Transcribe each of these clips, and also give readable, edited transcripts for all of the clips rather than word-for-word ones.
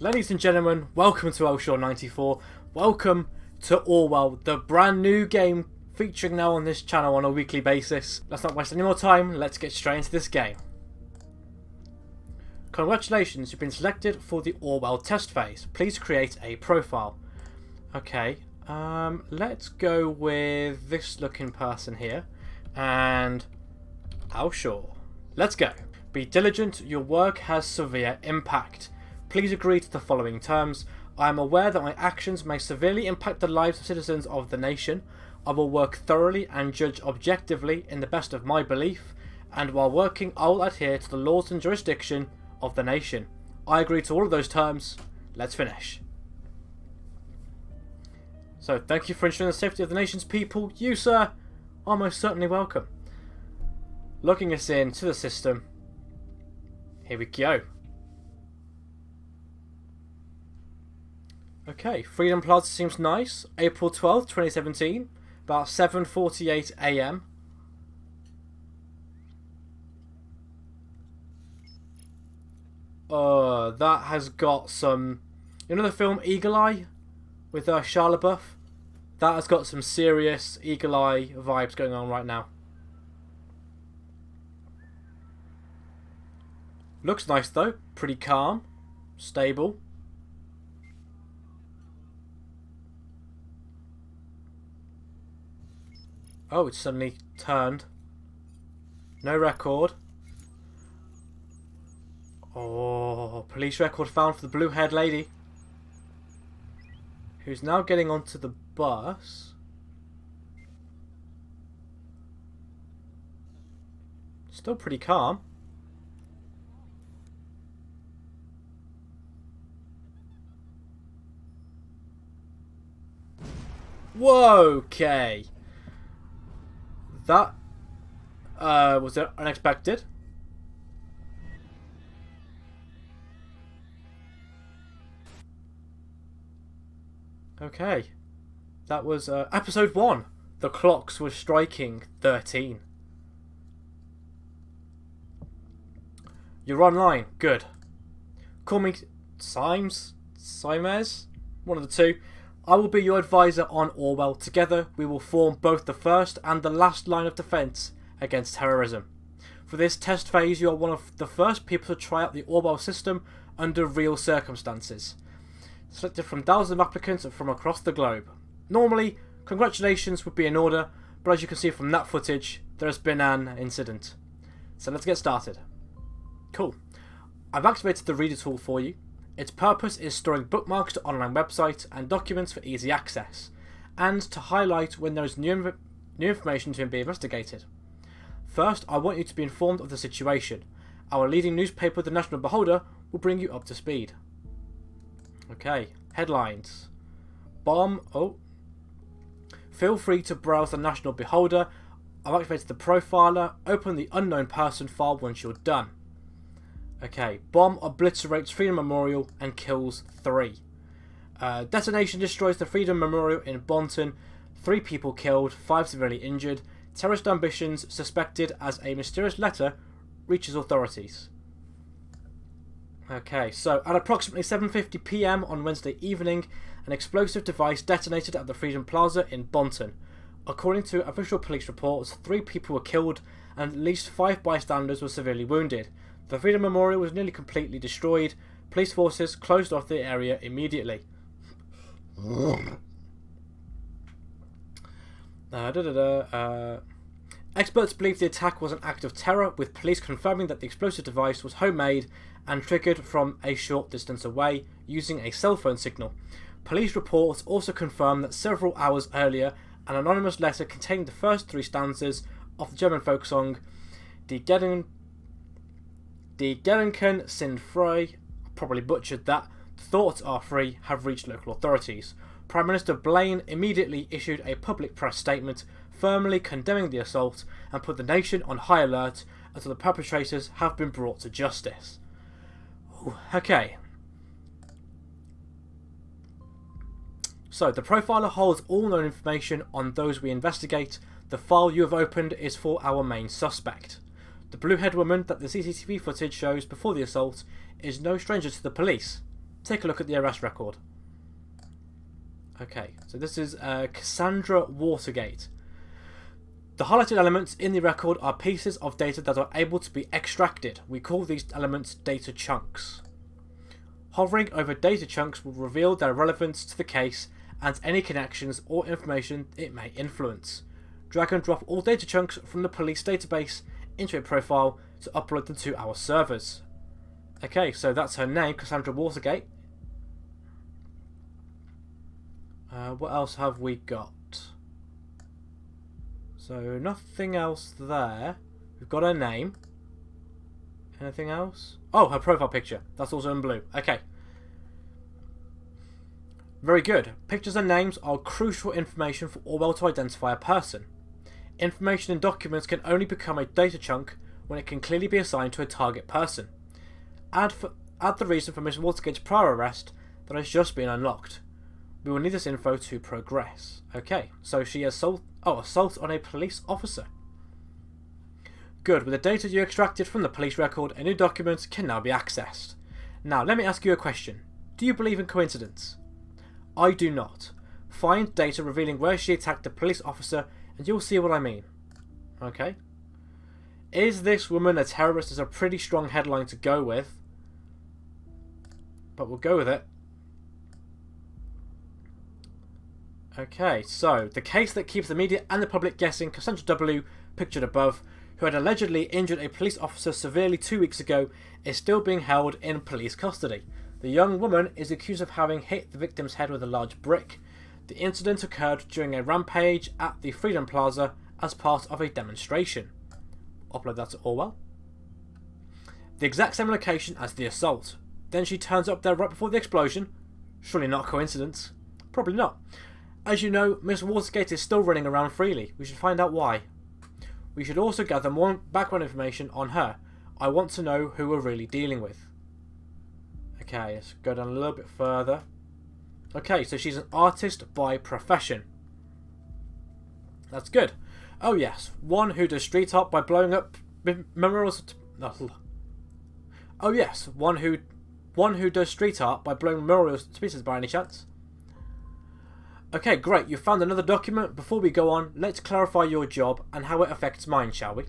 Ladies and gentlemen, welcome to Elshaw94. Welcome to Orwell, the brand new game featuring now on this channel on a weekly basis. Let's not waste any more time, let's get straight into this game. Congratulations, you've been selected for the Orwell test phase. Please create a profile. Okay, let's go with this looking person here. And Elshaw. Let's go. Be diligent, your work has severe impact. Please agree to the following terms. I am aware that my actions may severely impact the lives of citizens of the nation. I will work thoroughly and judge objectively in the best of my belief, and while working I will adhere to the laws and jurisdiction of the nation. I agree to all of those terms. Let's finish. So, thank you for ensuring the safety of the nation's people. You, sir, are most certainly welcome. Logging us into the system. Here we go. Okay, Freedom Plaza seems nice. April 12th, 2017, about 7:48 AM. That has got some... You know the film Eagle Eye? With Shia LaBeouf? That has got some serious Eagle Eye vibes going on right now. Looks nice though. Pretty calm. Stable. Oh, it's suddenly turned. No record. Oh, police record found for the blue-haired lady. Who's now getting onto the bus. Still pretty calm. Whoa, okay. That was unexpected. Okay. That was episode 1. The clocks were striking 13. You're online. Good. Call me Symes? Symes? One of the two. I will be your advisor on Orwell. Together, we will form both the first and the last line of defence against terrorism. For this test phase, you are one of the first people to try out the Orwell system under real circumstances. Selected from thousands of applicants from across the globe. Normally, congratulations would be in order, but as you can see from that footage, there has been an incident. So let's get started. Cool. I've activated the reader tool for you. Its purpose is storing bookmarks to online websites and documents for easy access, and to highlight when there is new information to be investigated. First, I want you to be informed of the situation. Our leading newspaper, the National Beholder, will bring you up to speed. Okay, headlines. Bomb. Oh. Feel free to browse the National Beholder. I've activated the profiler. Open the unknown person file once you're done. Okay, bomb obliterates Freedom Memorial and kills 3. Detonation destroys the Freedom Memorial in Bonton. 3 people killed, 5 severely injured. Terrorist ambitions suspected as a mysterious letter reaches authorities. Okay, so at approximately 7:50 PM on Wednesday evening, an explosive device detonated at the Freedom Plaza in Bonton. According to official police reports, 3 people were killed and at least 5 bystanders were severely wounded. The Freedom Memorial was nearly completely destroyed. Police forces closed off the area immediately. Experts believe the attack was an act of terror, with police confirming that the explosive device was homemade and triggered from a short distance away using a cell phone signal. Police reports also confirm that several hours earlier, an anonymous letter containing the first 3 stanzas of the German folk song Die Gedanken sind frei, probably butchered that, thoughts are free, have reached local authorities. Prime Minister Blaine immediately issued a public press statement firmly condemning the assault and put the nation on high alert until the perpetrators have been brought to justice. Ooh, okay. So, the profiler holds all known information on those we investigate. The file you have opened is for our main suspect. The blue-haired woman that the CCTV footage shows before the assault is no stranger to the police. take a look at the arrest record. Okay, so this is Cassandra Watergate. The highlighted elements in the record are pieces of data that are able to be extracted. We call these elements data chunks. Hovering over data chunks will reveal their relevance to the case and any connections or information it may influence. Drag and drop all data chunks from the police database into a profile to upload them to our servers. Okay, so that's her name, Cassandra Watergate. What else have we got? So nothing else there. We've got her name. Anything else? Oh, her profile picture. That's also in blue. Okay. Very good. Pictures and names are crucial information for Orwell to identify a person. Information in documents can only become a data chunk when it can clearly be assigned to a target person. Add the reason for Miss Watergate's prior arrest that has just been unlocked. We will need this info to progress. Okay, so she assault on a police officer. Good, with the data you extracted from the police record, a new document can now be accessed. Now, let me ask you a question. Do you believe in coincidence? I do not. Find data revealing where she attacked the police officer and you'll see what I mean. Okay. Is this woman a terrorist is a pretty strong headline to go with. But we'll go with it. Okay, so the case that keeps the media and the public guessing, Cassandra W, pictured above, who had allegedly injured a police officer severely 2 weeks ago, is still being held in police custody. The young woman is accused of having hit the victim's head with a large brick. The incident occurred during a rampage at the Freedom Plaza as part of a demonstration. Upload that to Orwell. The exact same location as the assault. Then she turns up there right before the explosion. Surely not a coincidence. Probably not. As you know, Miss Watergate is still running around freely. We should find out why. We should also gather more background information on her. I want to know who we're really dealing with. Okay, let's go down a little bit further. Okay, so she's an artist by profession. That's good. Oh yes, one who does street art by blowing up memorials. Oh yes, one who does street art by blowing memorials to pieces by any chance? Okay, great. You found another document. Before we go on, let's clarify your job and how it affects mine, shall we?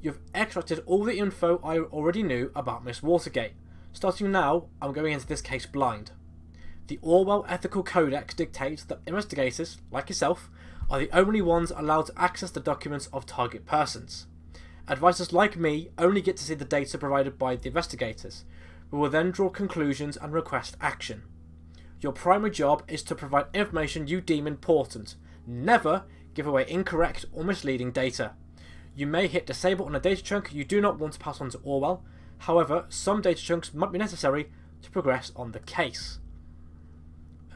You've extracted all the info I already knew about Miss Watergate. Starting now, I'm going into this case blind. The Orwell Ethical Codex dictates that investigators, like yourself, are the only ones allowed to access the documents of target persons. Advisors like me only get to see the data provided by the investigators. We will then draw conclusions and request action. Your primary job is to provide information you deem important. Never give away incorrect or misleading data. You may hit disable on a data chunk you do not want to pass on to Orwell. However, some data chunks might be necessary to progress on the case.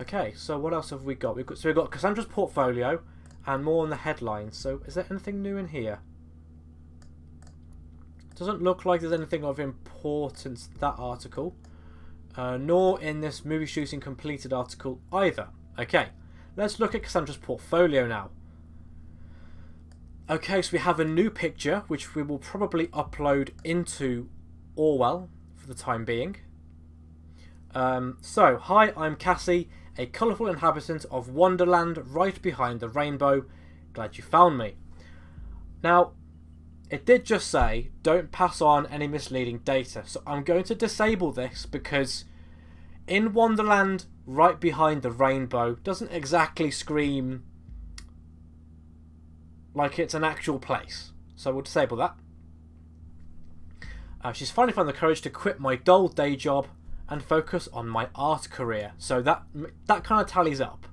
Okay, so what else have we got? We've got Cassandra's portfolio and more on the headlines. So is there anything new in here? Doesn't look like there's anything of importance in that article. Nor in this movie shooting completed article either. Okay, let's look at Cassandra's portfolio now. Okay, so we have a new picture which we will probably upload into Orwell for the time being. So, hi, I'm Cassie, a colourful inhabitant of Wonderland right behind the rainbow. Glad you found me. Now, it did just say, don't pass on any misleading data. So I'm going to disable this because in Wonderland, right behind the rainbow, doesn't exactly scream like it's an actual place. So we'll disable that. She's finally found the courage to quit my dull day job and focus on my art career. So that kind of tallies up.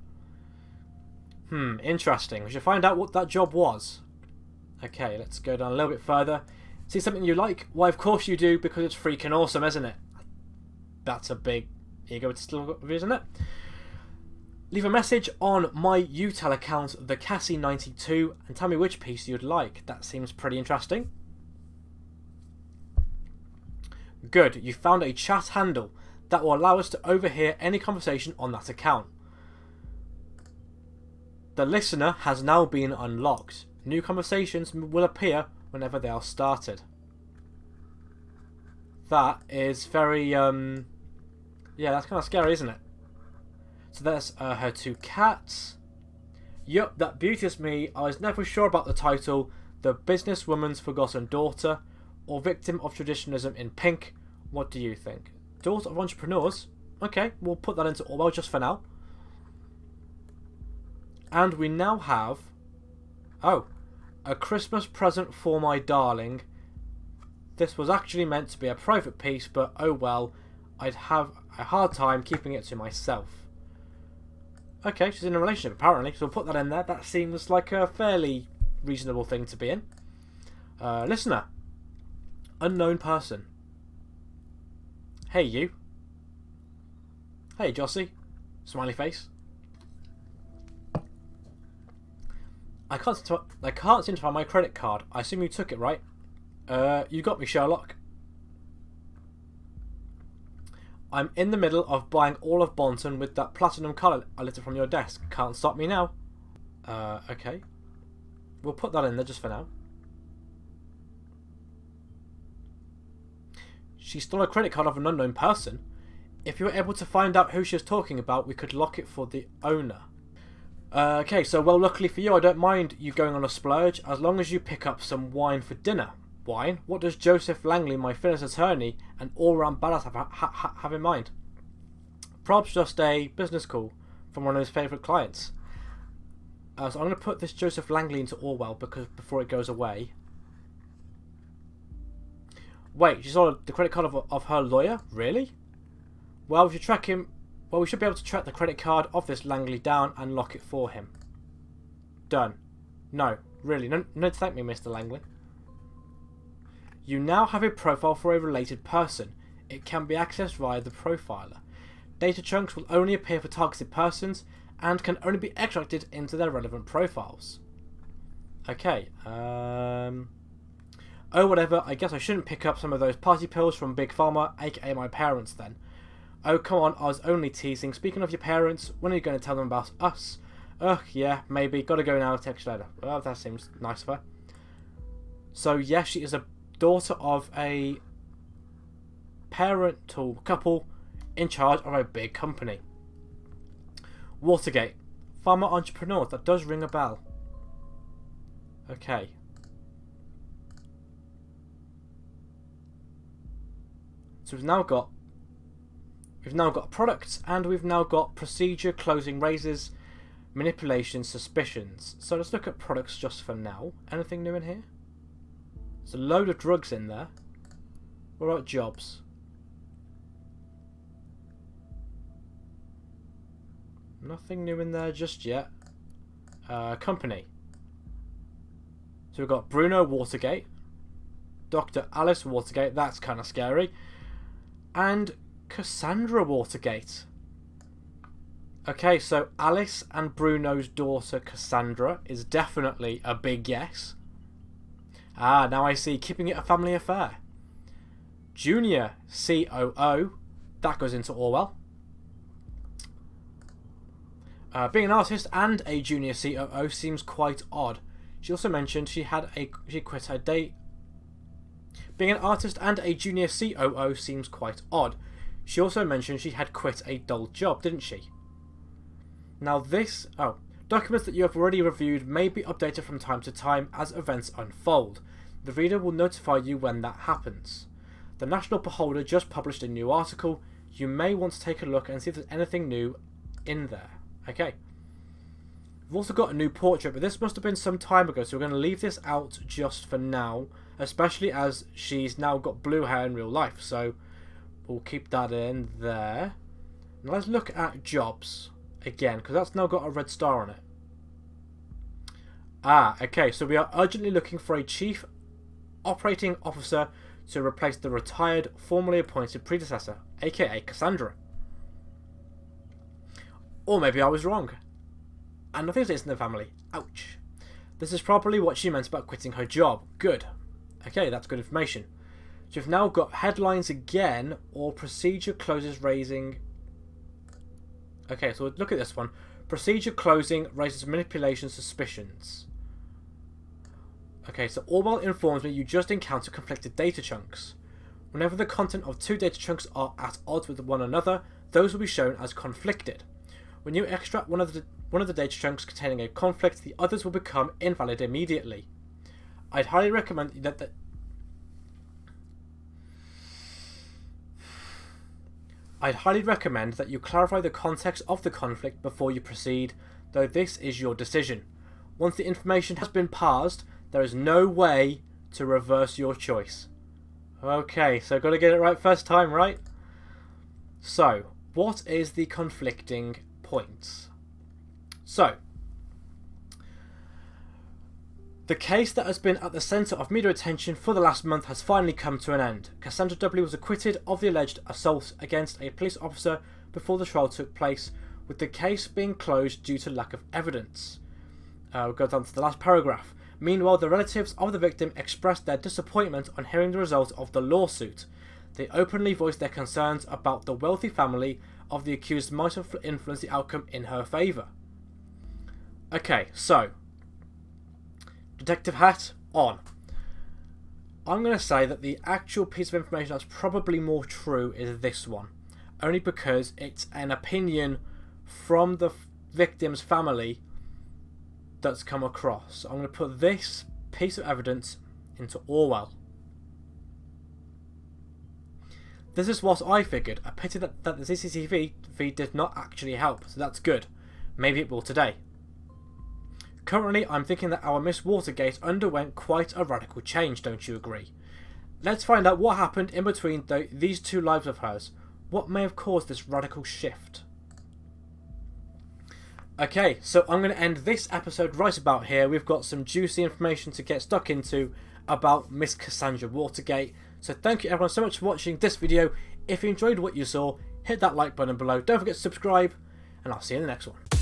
Interesting. We should find out what that job was. Okay, let's go down a little bit further. See something you like? Why, of course you do, because it's freaking awesome, isn't it? That's a big ego, it's still isn't it? Leave a message on my UTEL account, the Cassie92, and tell me which piece you'd like. That seems pretty interesting. Good, you found a chat handle that will allow us to overhear any conversation on that account. The listener has now been unlocked. New conversations will appear whenever they are started. That is very Yeah, that's kind of scary, isn't it? So that's her 2 cats. Yup, that beauteous me. I was never sure about the title. The Businesswoman's Forgotten Daughter, or Victim of Traditionalism in Pink. What do you think? Daughter of Entrepreneurs? Okay, we'll put that into Orwell just for now. And we now have... Oh, a Christmas present for my darling. This was actually meant to be a private piece, but oh well, I'd have a hard time keeping it to myself. Okay, she's in a relationship apparently, so we'll put that in there. That seems like a fairly reasonable thing to be in. Listener. Unknown person. Hey you. Hey Jossie. Smiley face. I can't seem to find my credit card. I assume you took it, right? You got me, Sherlock. I'm in the middle of buying all of Bonton with that platinum colour I lifted from your desk. Can't stop me now. Okay. We'll put that in there just for now. She stole a credit card of an unknown person. If you were able to find out who she was talking about, we could lock it for the owner. Okay, so well, luckily for you, I don't mind you going on a splurge as long as you pick up some wine for dinner. Wine? What does Joseph Langley, my Finnish attorney and all-round badass, have in mind? Prob's just a business call from one of his favourite clients. So I'm going to put this Joseph Langley into Orwell before it goes away. Wait, she saw the credit card of her lawyer? Really? Well, we should track him. Well, we should be able to track the credit card of this Langley down and lock it for him. Done. No, really, no thank me, Mr. Langley. You now have a profile for a related person. It can be accessed via the profiler. Data chunks will only appear for targeted persons and can only be extracted into their relevant profiles. Okay, oh whatever, I guess I shouldn't pick up some of those party pills from Big Pharma, aka my parents then. Oh come on, I was only teasing. Speaking of your parents, when are you going to tell them about us? Ugh, yeah, maybe. Gotta go now, text you later. Well, that seems nice of her. So yes, she is a daughter of a parental couple in charge of a big company. Watergate. Farmer entrepreneur. That does ring a bell. Okay. So we've now got products, and we've now got procedure, closing, raises, manipulation, suspicions. So let's look at products just for now. Anything new in here? There's a load of drugs in there. What about jobs? Nothing new in there just yet. Company. So we've got Bruno Watergate, Dr. Alice Watergate, that's kind of scary, and Cassandra Watergate. Okay, so Alice and Bruno's daughter Cassandra is definitely a big yes. Ah, now I see, keeping it a family affair. Junior COO, that goes into Orwell. Being an artist and a junior COO seems quite odd. She also mentioned she quit her day. Being an artist and a junior COO seems quite odd. She also mentioned she had quit a dull job, didn't she? Now this... Oh. Documents that you have already reviewed may be updated from time to time as events unfold. The reader will notify you when that happens. The National Beholder just published a new article. You may want to take a look and see if there's anything new in there. Okay. We've also got a new portrait, but this must have been some time ago, so we're going to leave this out just for now, especially as she's now got blue hair in real life, so we'll keep that in there. Now let's look at jobs again, because that's now got a red star on it. Ah, okay, so we are urgently looking for a chief operating officer to replace the retired, formerly appointed predecessor, aka Cassandra. Or maybe I was wrong. And nothing exists in the family. Ouch. This is probably what she meant about quitting her job. Good. Okay, that's good information. So we've now got headlines again, or procedure closes raising... Okay, so look at this one. Procedure closing raises manipulation suspicions. Okay, so Orwell informs me you just encounter conflicted data chunks. Whenever the content of two data chunks are at odds with one another, those will be shown as conflicted. When you extract one of the data chunks containing a conflict, the others will become invalid immediately. I'd highly recommend that you clarify the context of the conflict before you proceed, though this is your decision. Once the information has been parsed, there is no way to reverse your choice. Okay, so got to get it right first time, right? So, what is the conflicting points? So, the case that has been at the centre of media attention for the last month has finally come to an end. Cassandra W. was acquitted of the alleged assault against a police officer before the trial took place, with the case being closed due to lack of evidence. We'll go down to the last paragraph. Meanwhile, the relatives of the victim expressed their disappointment on hearing the result of the lawsuit. They openly voiced their concerns about the wealthy family of the accused might have influenced the outcome in her favour. Okay, so, detective hat on. I'm going to say that the actual piece of information that's probably more true is this one, only because it's an opinion from the victim's family that's come across. So I'm going to put this piece of evidence into Orwell. This is what I figured. A pity that the CCTV feed did not actually help, so that's good. Maybe it will today. Currently, I'm thinking that our Miss Watergate underwent quite a radical change, don't you agree? Let's find out what happened in between these two lives of hers. What may have caused this radical shift? Okay, so I'm going to end this episode right about here. We've got some juicy information to get stuck into about Miss Cassandra Watergate. So thank you everyone so much for watching this video. If you enjoyed what you saw, hit that like button below. Don't forget to subscribe, and I'll see you in the next one.